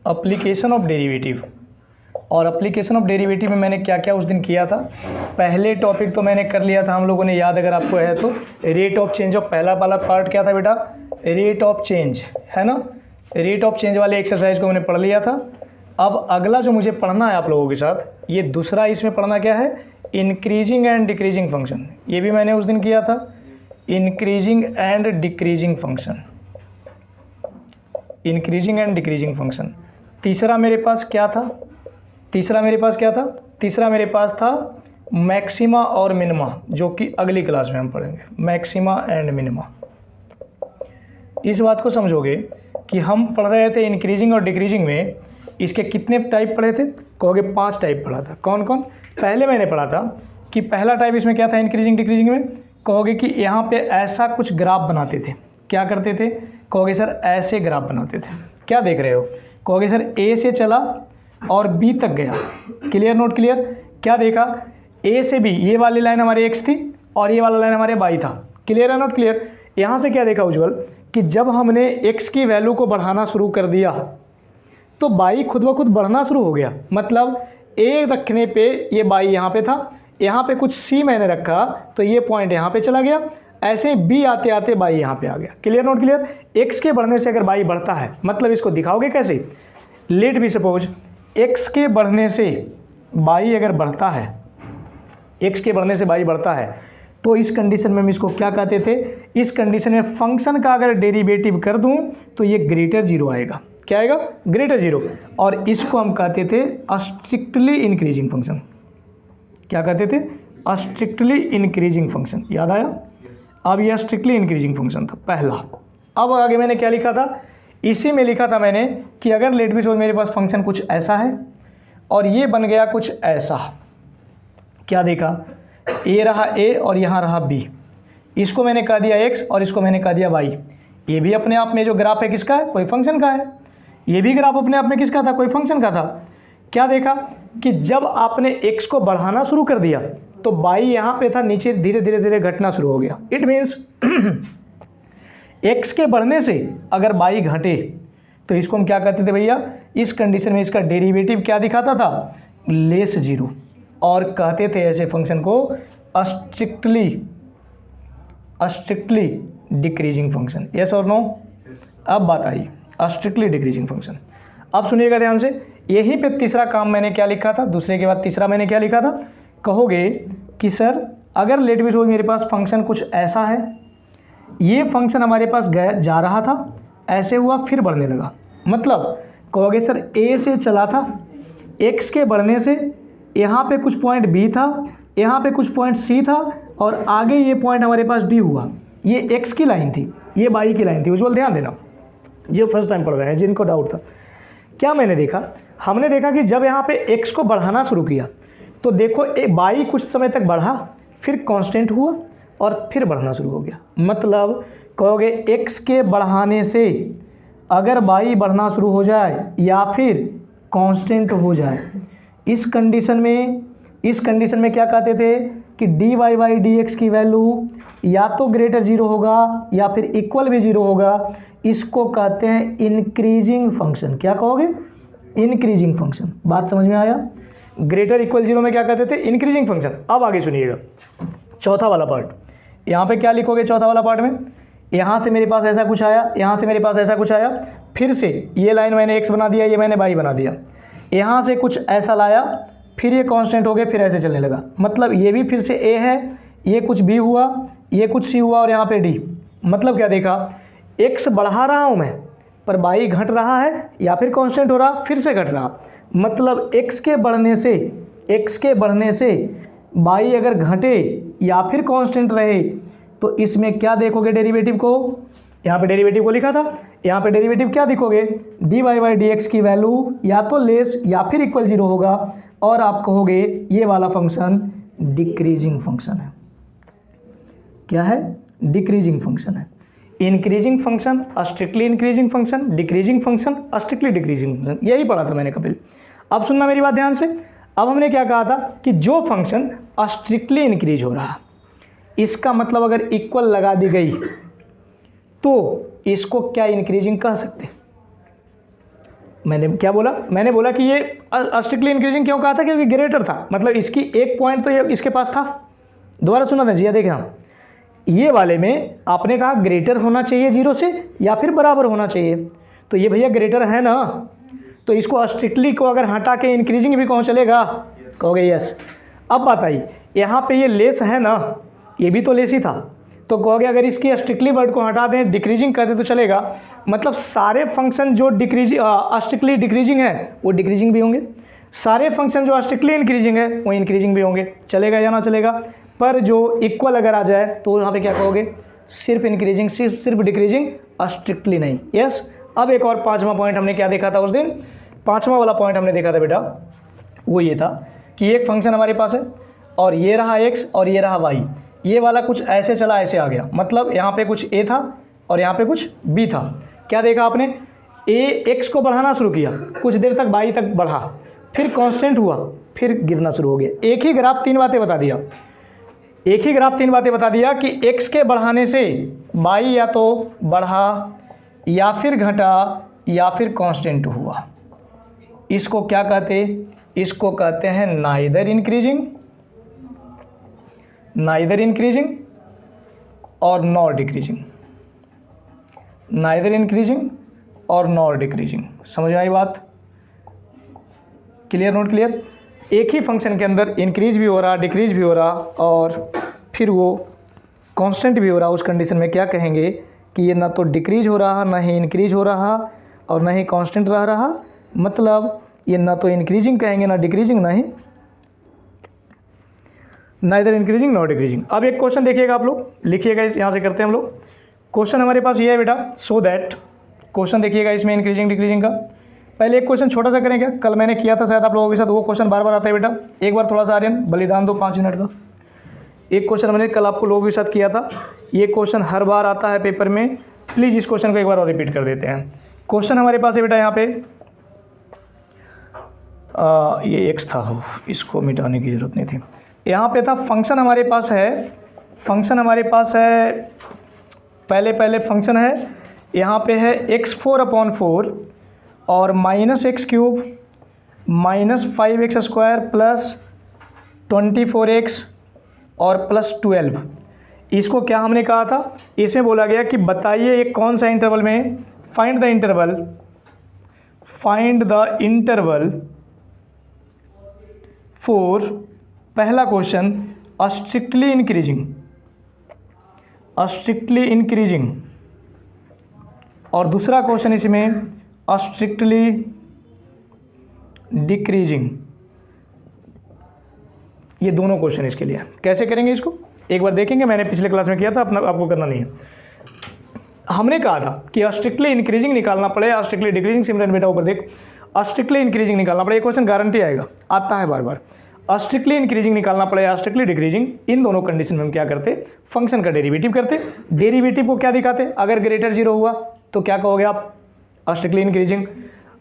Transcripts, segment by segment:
Application of derivative. और application of derivative में मैंने क्या क्या उस दिन किया था। पहले टॉपिक तो मैंने कर लिया था हम लोगों ने, याद अगर आपको है तो, रेट ऑफ चेंज ऑफ पहला वाला पार्ट क्या था बेटा, रेट ऑफ चेंज, है ना। रेट ऑफ चेंज वाले एक्सरसाइज को मैंने पढ़ लिया था। अब अगला जो मुझे पढ़ना है आप लोगों के साथ, ये दूसरा इसमें पढ़ना क्या है, इंक्रीजिंग एंड डिक्रीजिंग फंक्शन। ये भी मैंने उस दिन किया था, increasing and decreasing function, increasing and decreasing function. तीसरा मेरे पास क्या था, तीसरा मेरे पास था मैक्सिमा और मिनिमा, जो कि अगली क्लास में हम पढ़ेंगे, मैक्सिमा एंड मिनिमा। इस बात को समझोगे कि हम पढ़ रहे थे इंक्रीजिंग और डिक्रीजिंग में, इसके कितने टाइप पढ़े थे, कहोगे 5 टाइप पढ़ा था। कौन कौन? पहले मैंने पढ़ा था कि पहला टाइप इसमें क्या था इंक्रीजिंग डिक्रीजिंग में, कहोगे कि यहाँ पे ऐसा कुछ ग्राफ बनाते थे। क्या करते थे? कहोगे सर ऐसे ग्राफ बनाते थे। क्या देख रहे हो? कहोगे सर ए से चला और बी तक गया। Clear note clear? क्या देखा? ए से बी, ये वाली लाइन हमारी एक्स थी और ये वाला लाइन हमारे वाई था। क्लियर है नोट क्लियर? यहाँ से क्या देखा उज्जवल कि जब हमने एक्स की वैल्यू को बढ़ाना शुरू कर दिया तो बाई खुद ब खुद बढ़ना शुरू हो गया। मतलब ए रखने पे ये बाई यहाँ पे था, यहाँ पे कुछ सी मैंने रखा तो ये पॉइंट यहाँ पे चला गया, ऐसे बी आते आते बाई यहाँ पे आ गया। Clear note clear? एक्स के बढ़ने से अगर बाई बढ़ता है, मतलब इसको दिखाओगे कैसे, लेट बी सपोज एक्स के बढ़ने से बाई अगर बढ़ता है, एक्स के बढ़ने से बाई बढ़ता है, तो इस कंडीशन में हम इसको क्या कहते थे, इस कंडीशन में फंक्शन का अगर डेरिवेटिव कर दूं तो ये ग्रेटर जीरो आएगा। क्या आएगा? Greater zero. और इसको हम कहते थे स्ट्रिक्टली इंक्रीजिंग फंक्शन। क्या कहते थे? Strictly increasing function. याद आया? अब यह स्ट्रिक्टली इंक्रीजिंग फंक्शन था पहला। अब आगे मैंने क्या लिखा था, इसी में लिखा था मैंने कि अगर लेट बी सपोज मेरे पास फंक्शन कुछ ऐसा है और ये बन गया कुछ ऐसा। क्या देखा? ए रहा ए और यहाँ रहा बी, इसको मैंने कह दिया एक्स और इसको मैंने कह दिया वाई। ये भी अपने आप में जो ग्राफ है किसका है? कोई फंक्शन का है। ये भी ग्राफ अपने आप में किसका था? कोई फंक्शन का था। क्या देखा कि जब आपने एक्स को बढ़ाना शुरू कर दिया तो बाई यहाँ पे था, नीचे धीरे धीरे धीरे घटना शुरू हो गया। इट मीन्स एक्स के बढ़ने से अगर बाई घटे तो इसको हम क्या कहते थे भैया, इस कंडीशन में इसका डेरिवेटिव क्या दिखाता था? Less zero. और कहते थे ऐसे फंक्शन को स्ट्रिक्टली डिक्रीजिंग फंक्शन। यस और नो? अब बात आई स्ट्रिक्टली डिक्रीजिंग फंक्शन। अब सुनिएगा ध्यान से, यहीं पे तीसरा काम मैंने क्या लिखा था, दूसरे के बाद तीसरा मैंने क्या लिखा था, कहोगे कि सर अगर लेट बी सपोज मेरे पास फंक्शन कुछ ऐसा है, ये फंक्शन हमारे पास गया जा रहा था, ऐसे हुआ फिर बढ़ने लगा। मतलब कहोगे सर ए से चला था, एक्स के बढ़ने से यहाँ पे कुछ पॉइंट बी था, यहाँ पे कुछ पॉइंट सी था और आगे ये पॉइंट हमारे पास डी हुआ। ये एक्स की लाइन थी, ये बाई की लाइन थी। उज्जवल ध्यान देना, जो फर्स्ट टाइम पढ़ रहे हैं जिनको डाउट था। क्या मैंने देखा, हमने देखा कि जब यहाँ पे एक्स को बढ़ाना शुरू किया तो देखो बाई कुछ समय तक बढ़ा, फिर कांस्टेंट हुआ और फिर बढ़ना शुरू हो गया। मतलब कहोगे एक्स के बढ़ाने से अगर बाई बढ़ना शुरू हो जाए या फिर कांस्टेंट हो जाए, इस कंडीशन में क्या कहते थे कि D Y by D X की वैल्यू या तो ग्रेटर जीरो होगा या फिर इक्वल भी जीरो होगा। इसको कहते हैं इंक्रीजिंग फंक्शन। क्या कहोगे? Increasing function. बात समझ में आया? ग्रेटर इक्वल जीरो में क्या कहते थे? Increasing function. अब आगे सुनिएगा चौथा वाला पार्ट। यहाँ पे क्या लिखोगे चौथा वाला पार्ट में? यहाँ से मेरे पास ऐसा कुछ आया, यहाँ से मेरे पास ऐसा कुछ आया, फिर से ये लाइन मैंने एक्स बना दिया, ये मैंने वाई बना दिया, यहाँ से कुछ ऐसा लाया, फिर ये कांस्टेंट हो गया, फिर ऐसे चलने लगा। मतलब ये भी फिर से ए है, ये कुछ बी हुआ, ये कुछ सी हुआ और यहाँ पे डी। मतलब क्या देखा, एक्स बढ़ा रहा हूँ मैं पर बाई घट रहा है या फिर कांस्टेंट हो रहा, फिर से घट रहा। मतलब एक्स के बढ़ने से बाई अगर घटे या फिर कांस्टेंट रहे तो इसमें क्या देखोगे डेरिवेटिव को? यहाँ पे डेरिवेटिव को लिखा था, यहाँ पे डेरिवेटिव क्या दिखोगे? D Y by D X की वैल्यू या तो लेस या फिर इक्वल जीरो होगा और आप कहोगे ये वाला फंक्शन डिक्रीजिंग फंक्शन है। क्या है? डिक्रीजिंग फंक्शन है। Increasing function strictly increasing function, decreasing function strictly decreasing function. यही पढ़ा था मैंने कपिल। अब सुनना मेरी बात ध्यान से। अब हमने क्या कहा था कि जो फंक्शन स्ट्रिक्टली इंक्रीज हो रहा, इसका मतलब अगर इक्वल लगा दी गई तो इसको क्या इंक्रीजिंग कह सकते हैं? मैंने क्या बोला, मैंने बोला कि ये स्ट्रिक्टली इंक्रीजिंग क्यों कहा था, क्योंकि ग्रेटर था, मतलब इसकी एक पॉइंट तो ये इसके पास था। दोबारा सुना था जी, देखें हम ये वाले में आपने कहा ग्रेटर होना चाहिए 0 से या फिर बराबर होना चाहिए, तो ये भैया ग्रेटर है ना, तो इसको स्ट्रिक्टली को अगर हटा के इंक्रीजिंग भी कौन चलेगा, कहोगे यस। अब बात आई यहाँ पे ये लेस है ना, ये भी तो लेस ही था, तो कहोगे अगर इसकी स्ट्रिक्टली वर्ड को हटा दें डिक्रीजिंग कर दें तो चलेगा, मतलब सारे फंक्शन जो स्ट्रिक्टली डिक्रीजिंग है वो डिक्रीजिंग भी होंगे, सारे फंक्शन जो स्ट्रिक्टली इंक्रीजिंग है वो इंक्रीजिंग भी होंगे, चलेगा या ना चलेगा। पर जो इक्वल अगर आ जाए तो यहाँ पे क्या कहोगे, सिर्फ इंक्रीजिंग, सिर्फ डिक्रीजिंग, स्ट्रिक्टली नहीं। यस। अब एक और पांचवा पॉइंट हमने क्या देखा था उस दिन, पांचवा वाला पॉइंट हमने देखा था बेटा, वो ये था कि एक फंक्शन हमारे पास है और ये रहा x और ये रहा y, ये वाला कुछ ऐसे चला ऐसे आ गया, मतलब यहाँ पे कुछ a था और यहाँ पे कुछ b था। क्या देखा आपने, a x को बढ़ाना शुरू किया, कुछ देर तक y तक बढ़ा, फिर कांस्टेंट हुआ, फिर गिरना शुरू हो गया। एक ही ग्राफ तीन बातें बता दिया, एक ही ग्राफ तीन बातें बता दिया कि x के बढ़ाने से y या तो बढ़ा या फिर घटा या फिर कांस्टेंट हुआ। इसको क्या कहते, इसको कहते हैं नाइदर इंक्रीजिंग और नॉर डिक्रीजिंग, नाइदर इंक्रीजिंग और नॉर डिक्रीजिंग। समझ में आई बात, क्लियर, नोट क्लियर। एक ही फंक्शन के अंदर इंक्रीज भी हो रहा, डिक्रीज भी हो रहा और फिर वो कांस्टेंट भी हो रहा, उस कंडीशन में क्या कहेंगे कि ये ना तो डिक्रीज हो रहा, ना ही इंक्रीज हो रहा और ना ही कांस्टेंट रह रहा, मतलब ये ना तो इंक्रीजिंग कहेंगे ना डिक्रीजिंग, ना ही नाइदर इंक्रीजिंग नॉट डिक्रीजिंग। अब एक क्वेश्चन देखिएगा आप लोग, लिखिएगा, इस यहाँ से करते हैं हम लोग। क्वेश्चन हमारे पास ये है बेटा, सो दैट, क्वेश्चन देखिएगा इसमें इंक्रीजिंग डिक्रीजिंग का। पहले एक क्वेश्चन छोटा सा करें क्या, कल मैंने किया था शायद आप लोगों के साथ, वो क्वेश्चन बार बार आता है बेटा, एक बार थोड़ा सा आर्यन बलिदान दो 5 मिनट का। एक क्वेश्चन मैंने कल आपको लोगों के साथ किया था, ये क्वेश्चन हर बार आता है पेपर में, प्लीज़ इस क्वेश्चन को एक बार और रिपीट कर देते हैं। क्वेश्चन हमारे पास है बेटा यहाँ पे, ये एक्स था, हो इसको मिटाने की ज़रूरत नहीं थी, यहाँ पे था फंक्शन हमारे पास है, फंक्शन हमारे पास है, पहले फंक्शन है यहाँ पे है x4/4 और -x³ -5x² प्लस 24x और प्लस 12। इसको क्या हमने कहा था, इसमें बोला गया कि बताइए ये कौन सा इंटरवल में, फाइंड द इंटरवल फॉर, पहला क्वेश्चन स्ट्रिक्टली इंक्रीजिंग और दूसरा क्वेश्चन इसमें स्ट्रिक्टली डिक्रीजिंग। ये दोनों क्वेश्चन इसके लिए कैसे करेंगे, इसको एक बार देखेंगे, मैंने पिछले क्लास में किया था, अपना आपको करना नहीं है। हमने कहा था कि स्ट्रिक्टली इंक्रीजिंग निकालना पड़े, स्ट्रिक्टली डिक्रीजिंग, सिमरन बेटा ऊपर देख, स्ट्रिक्टली इंक्रीजिंग निकालना पड़े, ये क्वेश्चन गारंटी आएगा, आता है बार बार। स्ट्रिक्टली इंक्रीजिंग निकालना पड़े, स्ट्रिक्टली डिक्रीजिंग, इन दोनों कंडीशन में हम क्या करते, फंक्शन का डेरिवेटिव करते। डेरिवेटिव को क्या दिखाते, अगर ग्रेटर 0 हुआ तो क्या कहोगे आप, स्ट्रिक्टली इंक्रीजिंग,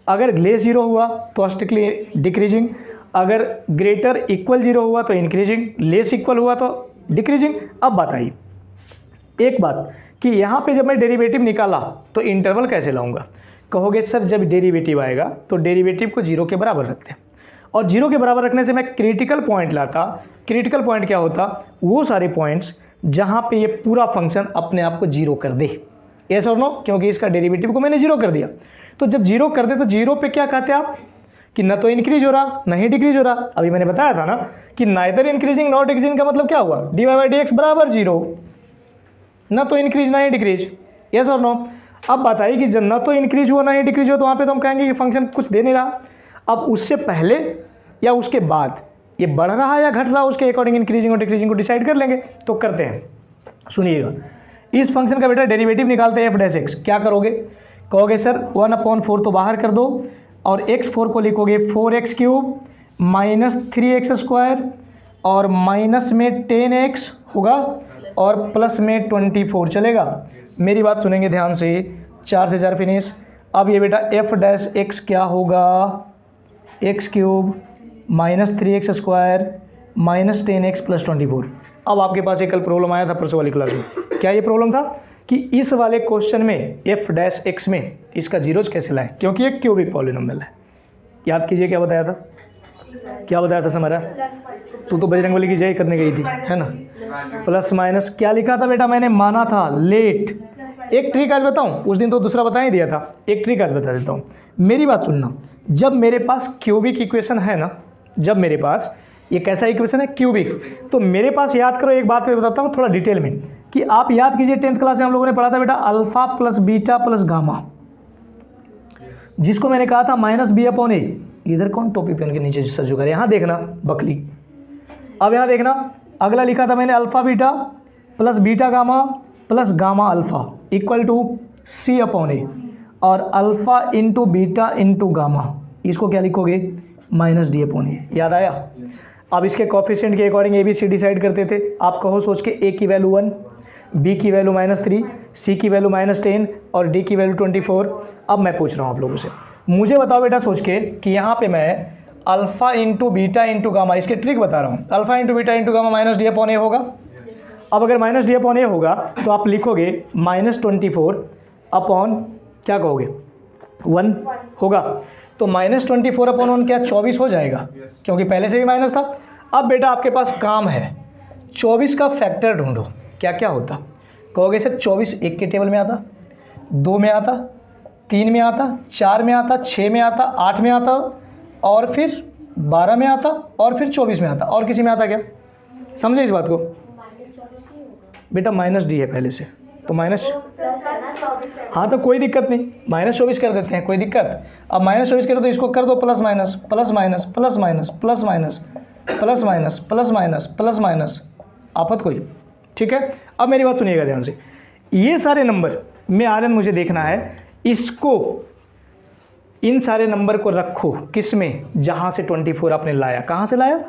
अगर लेस 0 हुआ तो स्ट्रिक्टली डिक्रीजिंग, अगर ग्रेटर इक्वल 0 हुआ तो इंक्रीजिंग, लेस इक्वल हुआ तो डिक्रीजिंग। अब बात आई एक बात कि यहाँ पे जब मैं डेरिवेटिव निकाला तो इंटरवल कैसे लाऊंगा, कहोगे सर जब डेरिवेटिव आएगा तो डेरिवेटिव को 0 के बराबर रखते हैं, और 0 के बराबर रखने से मैं क्रिटिकल पॉइंट लाता। क्रिटिकल पॉइंट क्या होता, वो सारे पॉइंट्स जहाँ पे ये पूरा फंक्शन अपने आप को 0 कर दे, यस और नो, क्योंकि इसका डेरिवेटिव को मैंने 0 कर दिया। तो जब 0 कर दे तो 0 पे क्या कहते हैं आप कि न तो इंक्रीज हो रहा न ही डिक्रीज हो रहा। अभी मैंने बताया था ना कि नाइदर इंक्रीजिंग नॉट डिक्रीजिंग का मतलब क्या हुआ, dy/dx बराबर 0, न तो इंक्रीज ना ही डिक्रीज, यस और नो। अब बात आई कि जब न तो इंक्रीज हुआ ना ही डिक्रीज हुआ तो वहाँ पे तो हम कहेंगे कि फंक्शन कुछ दे नहीं रहा। अब उससे पहले या उसके बाद ये बढ़ रहा है या घट रहा, उसके अकॉर्डिंग इंक्रीजिंग और डिक्रीजिंग को डिसाइड कर लेंगे। तो करते हैं, सुनिएगा, इस फंक्शन का बेटा डेरिवेटिव निकालते हैं f'(x), क्या करोगे, कहोगे सर 1/4 तो बाहर कर दो और x4 को लिखोगे 4x³ -3x² और माइनस में 10x होगा और प्लस में 24 चलेगा। मेरी बात सुनेंगे ध्यान से, 4 से 4 फिनिश। अब ये बेटा f'(x) क्या होगा, x³ -3x² -10x + 24। अब आपके पास एक कल प्रॉब्लम आया था परसों वाली क्लास में, क्या ये प्रॉब्लम था कि इस वाले क्वेश्चन में एफ डैश एक्स में इसका जीरोज कैसे लाएं, क्योंकि एक क्यूबिक पॉलिनोमियल है। याद कीजिए क्या बताया था, क्या बताया था समारा, तू तो बजरंगबली की जय करने गई थी है ना। प्लस माइनस क्या लिखा था बेटा, मैंने माना था लेट। एक ट्रिक आज बताऊं, उस दिन तो दूसरा बता ही दिया था, एक ट्रिक आज बता देता हूं। मेरी बात सुनना, जब मेरे पास क्यूबिक इक्वेशन है ना, जब मेरे पास ये कैसा इक्वेशन है क्यूबिक, तो मेरे पास याद करो, एक बात मैं बताता हूँ थोड़ा डिटेल में, कि आप याद कीजिए 10th क्लास में हम लोगों ने पढ़ा था बेटा alpha plus beta plus gamma, जिसको मैंने कहा था माइनस बी अपॉन ए। इधर कौन टोपी पेन के नीचे सर झुका रहा है, यहाँ देखना बकली। अब यहाँ देखना, अगला लिखा था मैंने alpha beta plus beta gamma plus gamma alpha equal to C upon A, और alpha into beta into gamma, इसको क्या लिखोगे माइनस डी अपॉन ए। याद आया। अब इसके कोफिशिएंट के according A B C decide करते थे। आप कहो सोच के, ए की वैल्यू 1, बी की वैल्यू -3, सी की वैल्यू -10 और डी की वैल्यू 24। अब मैं पूछ रहा हूँ आप लोगों से, मुझे बताओ बेटा सोच के कि यहाँ पे मैं alpha into beta into gamma, इसके ट्रिक बता रहा हूँ, alpha into beta into gamma minus D upon A होगा। अब अगर माइनस डी अपॉन ए होगा तो आप लिखोगे -24 अपॉन क्या कहोगे 1 होगा, तो -24 अपॉन 1 क्या 24 हो जाएगा, क्योंकि पहले से भी माइनस था। अब बेटा आपके पास काम है 24 का फैक्टर ढूंढो, क्या क्या होता। कहोगे सर 24 1 के टेबल में आता, 2 में आता, 3 में आता, 4 में आता, 6 में आता, 8 में आता, और फिर 12 में आता, और फिर 24 में आता, और किसी में आता क्या, समझे इस बात को। बेटा माइनस डी है पहले से, तो माइनस, हाँ तो कोई दिक्कत नहीं, -24 कर देते हैं, कोई दिक्कत। अब -24 करो तो इसको कर दो plus minus plus minus plus minus plus minus plus minus plus minus plus minus, आफत कोई, ठीक है। अब मेरी बात सुनिएगा ध्यान से, ये सारे नंबर में आर्यन मुझे देखना है, इसको इन सारे नंबर को रखो किस में, जहाँ से 24 आपने लाया, कहाँ से लाया,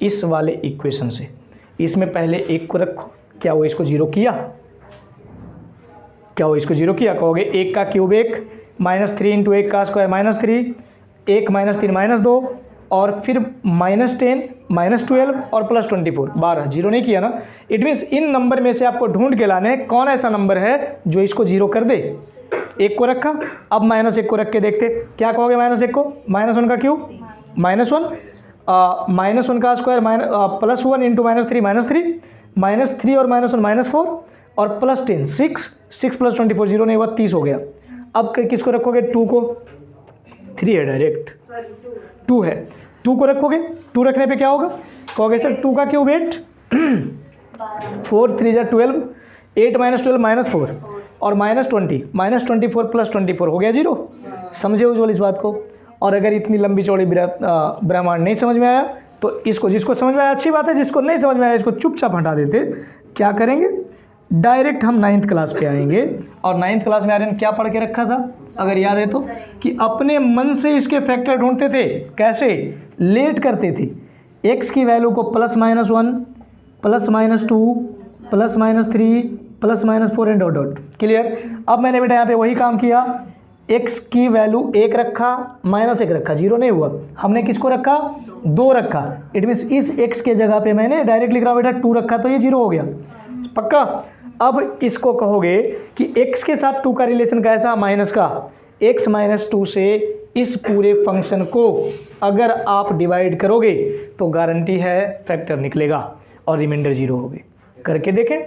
इस वाले इक्वेशन से। इसमें पहले एक को रखो, क्या वो इसको जीरो किया, क्या वो इसको जीरो किया। कहोगे 1 का क्यूब 1, -3 इंटू 1 का स्क्वायर -3, 1 -3 -2, और फिर -10 -12 और +24 12, जीरो नहीं किया ना। इट मीन्स इन नंबर में से आपको ढूंढ के लाने कौन ऐसा नंबर है जो इसको जीरो कर दे। 1 को रखा, अब -1 को रख के देखते, क्या कहोगे -1 को, -1 का क्यूब -1, -1 का स्क्वायर +1 इंटू -3 -3 और -1 -4 और +10 6 + 24 जीरो नहीं हुआ 30 हो गया। अब किसको रखोगे, 2 को, 3 है डायरेक्ट, 2 है, 2 को रखोगे, 2 रखने पे क्या होगा, कहोगे सर 2 का क्यूब 8, 4 3 जा 12, 8 -12 -4 और -20 -24 + 24 हो गया 0। समझे उज्ज्वल इस बात को। और अगर इतनी लंबी चौड़ी ब्रह्मांड नहीं समझ में आया तो इसको, जिसको समझ में आया अच्छी बात है, जिसको नहीं समझ में आया इसको चुपचाप हटा देते। क्या करेंगे, डायरेक्ट हम 9th क्लास पे आएंगे। और 9th क्लास में आर्यन क्या पढ़ के रखा था, अगर याद है तो, कि अपने मन से इसके फैक्टर ढूंढते थे, कैसे, लेट करते थे। x की वैल्यू को +-1 +-2 +-3 +-4 एंड डॉट डॉट, क्लियर। अब मैंने बेटा यहाँ पे वही काम किया, x की वैल्यू 1 रखा, -1 रखा, जीरो नहीं हुआ, हमने किसको रखा, 2 रखा। इट मीन्स इस x के जगह पे मैंने डायरेक्ट लिख रहा हूँ बेटा 2 रखा, तो ये 0 हो गया, पक्का। अब इसको कहोगे कि x के साथ 2 का रिलेशन कैसा, माइनस का, x -2 से इस पूरे फंक्शन को अगर आप डिवाइड करोगे तो गारंटी है फैक्टर निकलेगा और रिमाइंडर 0 होगे। करके देखें,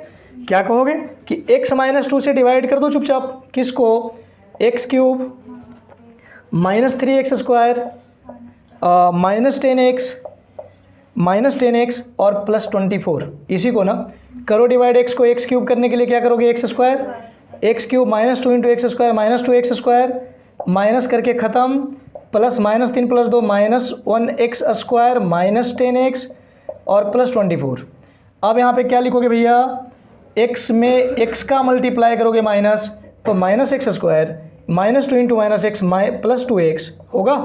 क्या कहोगे कि x -2 से डिवाइड कर दो चुपचाप, किसको, x cube -3x square -10x और +24, इसी को ना करो डिवाइड। x को x क्यूब करने के लिए क्या करोगे, x square, x cube -2 into x square -2x square, minus करके ख़त्म, प्लस -3 + 2 -1x स्क्वायर -10x और +24। अब यहाँ पे क्या लिखोगे भैया, x में x का मल्टीप्लाई करोगे माइनस, तो -x square -2 into -x +2x होगा,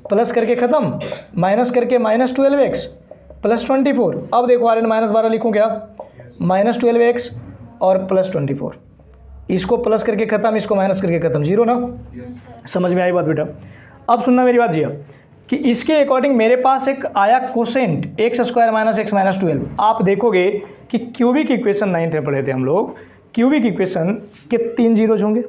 प्लस करके ख़त्म, माइनस करके -12x +24। अब देखो आर्यन -12 लिखूँ क्या, -12x और +24, इसको प्लस करके ख़त्म, इसको माइनस करके ख़त्म, 0 ना। समझ में आई बात बेटा। अब सुनना मेरी बात जिया, कि इसके अकॉर्डिंग मेरे पास एक आया कोसेंट x² - x -12। आप देखोगे कि क्यूबिक इक्वेशन 9th में पढ़े थे हम लोग, क्यूबिक इक्वेशन के 3 जीरोज होंगे,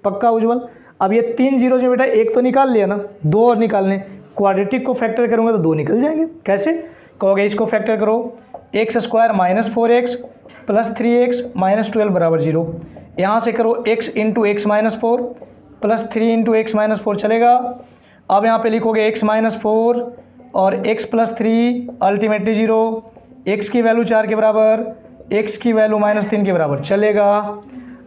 पक्का उज्ज्वल। अब ये 3 जीरोज में बेटा एक तो निकाल लिया ना, 2 और निकालने, क्वाड्रेटिक को फैक्टर करूँगा तो 2 निकल जाएंगे। कैसे कहोगे, इसको फैक्टर करो, x square minus 4x plus 3x minus 12 बराबर 0। यहाँ से करो x into x minus 4 plus 3 into x minus 4 चलेगा। अब यहाँ पे लिखोगे x माइनस 4 और x प्लस 3 अल्टीमेटली 0, x की वैल्यू 4 के बराबर, x की वैल्यू माइनस 3 के बराबर चलेगा।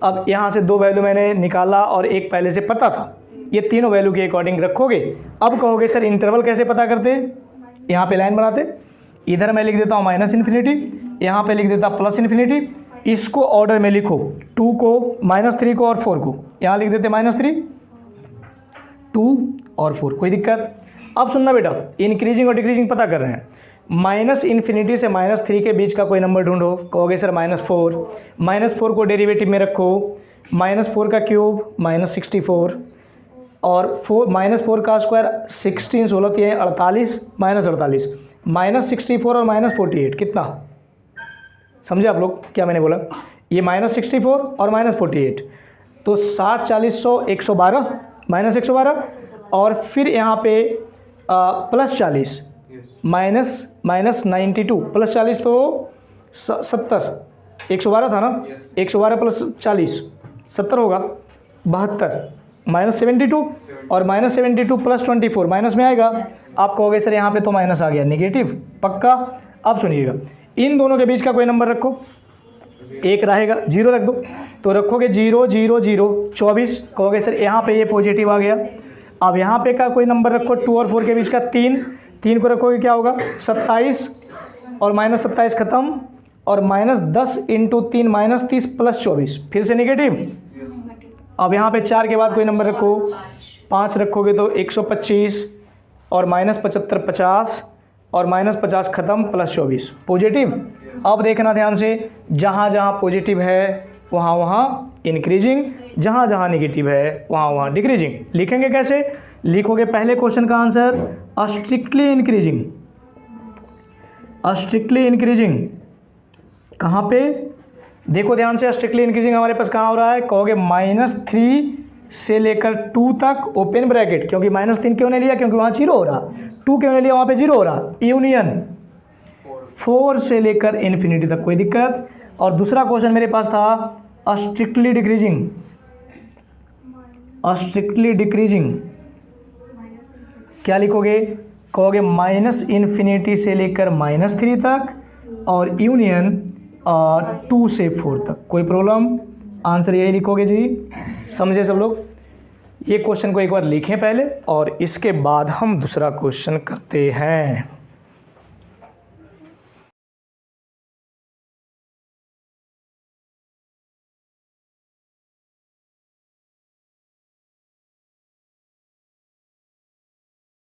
अब यहाँ से 2 वैल्यू मैंने निकाला और एक पहले से पता था, ये तीनों वैल्यू के अकॉर्डिंग रखोगे। अब कहोगे सर इंटरवल कैसे पता करते, यहाँ पे लाइन बनाते, इधर मैं लिख देता हूँ माइनस इन्फिनिटी, यहाँ पे लिख देता प्लस इन्फिनिटी, इसको ऑर्डर में लिखो, 2 को -3 को और 4 को, यहाँ लिख देते -3 2 और 4, कोई दिक्कत। अब सुनना बेटा, इंक्रीजिंग और डिक्रीजिंग पता कर रहे हैं, माइनस इन्फिनिटी से -3 के बीच का कोई नंबर ढूंढो। कहोगे सर -4, -4 को डेरिवेटिव में रखो, -4 का क्यूब -64 और -4 का स्क्वायर 16 16 48 -48 -64 और -48 कितना, समझे आप लोग क्या मैंने बोला, ये -64 और -48 तो 60 40 100 112 -112 और फिर यहाँ पे प्लस 40 माइनस 92 प्लस 40 तो 70, 112 था ना, 112 प्लस 40 70 होगा, 72 -72 और -72 प्लस 24 माइनस में आएगा। आप कहोगे सर यहाँ पे तो माइनस आ गया, नेगेटिव, पक्का। अब सुनिएगा, इन दोनों के बीच का कोई नंबर रखो, एक रहेगा, 0 रख दो, तो रखोगे 0 0 0 24, कहोगे सर यहाँ पे ये पॉजिटिव आ गया। अब यहाँ पे का कोई नंबर रखो, 2 और 4 के बीच का 3 को रखोगे क्या होगा 27 और -27 खत्म और -10 इंटू 3 -30 प्लस 24 फिर से नेगेटिव। अब यहाँ पे 4 के बाद कोई नंबर रखो, 5 रखोगे तो 125 और -75 50 और -50 खत्म प्लस 24 पॉजिटिव। अब देखना ध्यान से, जहाँ जहाँ पॉजिटिव है वहाँ वहाँ इंक्रीजिंग, जहाँ जहाँ नेगेटिव है वहाँ वहाँ डिक्रीजिंग। लिखेंगे कैसे, लिखोगे पहले क्वेश्चन का answer strictly increasing, strictly increasing कहाँ पे देखो ध्यान से, स्ट्रिक्टली इंक्रीजिंग हमारे पास कहाँ हो रहा है, कहोगे -3 से लेकर 2 तक ओपन ब्रैकेट, क्योंकि -3 क्यों नहीं लिया, क्योंकि वहाँ 0 हो रहा, 2 क्यों नहीं लिया, वहाँ पे 0 हो रहा, यूनियन 4 से लेकर इन्फिनिटी तक, कोई दिक्कत। और दूसरा क्वेश्चन मेरे पास था स्ट्रिक्टली डिक्रीजिंग, स्ट्रिक्टली डिक्रीजिंग क्या लिखोगे, कहोगे -इन्फिनिटी से लेकर -3 तक और यूनियन 2 से 4 तक, कोई प्रॉब्लम, आंसर यही लिखोगे जी। समझे सब लोग, ये क्वेश्चन को एक बार लिखें पहले और इसके बाद हम दूसरा क्वेश्चन करते हैं।